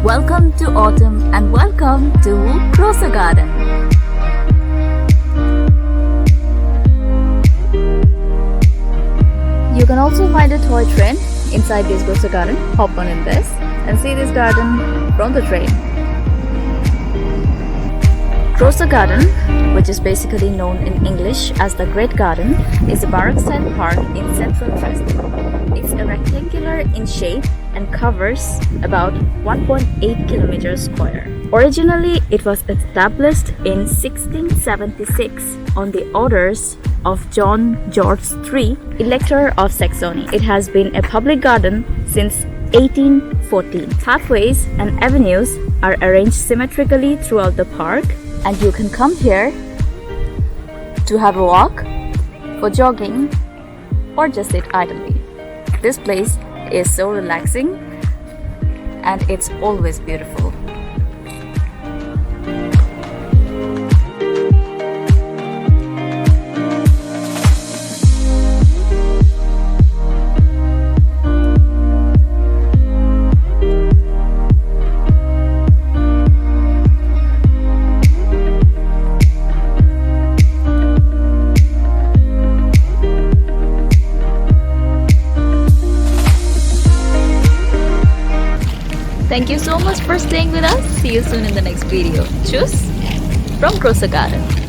Welcome to autumn and welcome to Großer Garten. You can also find a toy train inside this Großer Garten. Hop on in this and see this garden from the train. Großer Garten, which is basically known in English as the Great Garden, is a Baroque-style park in central Dresden. It's a rectangular in shape and covers about 1.8 kilometers square. Originally, it was established in 1676 on the orders of John George III, Elector of Saxony. It has been a public garden since 1814. Pathways and avenues are arranged symmetrically throughout the park, and you can come here to have a walk, for jogging, or just sit idly. This place is so relaxing and it's always beautiful. Thank you so much for staying with us. See you soon in the next video. Tschüss from Großer Garten.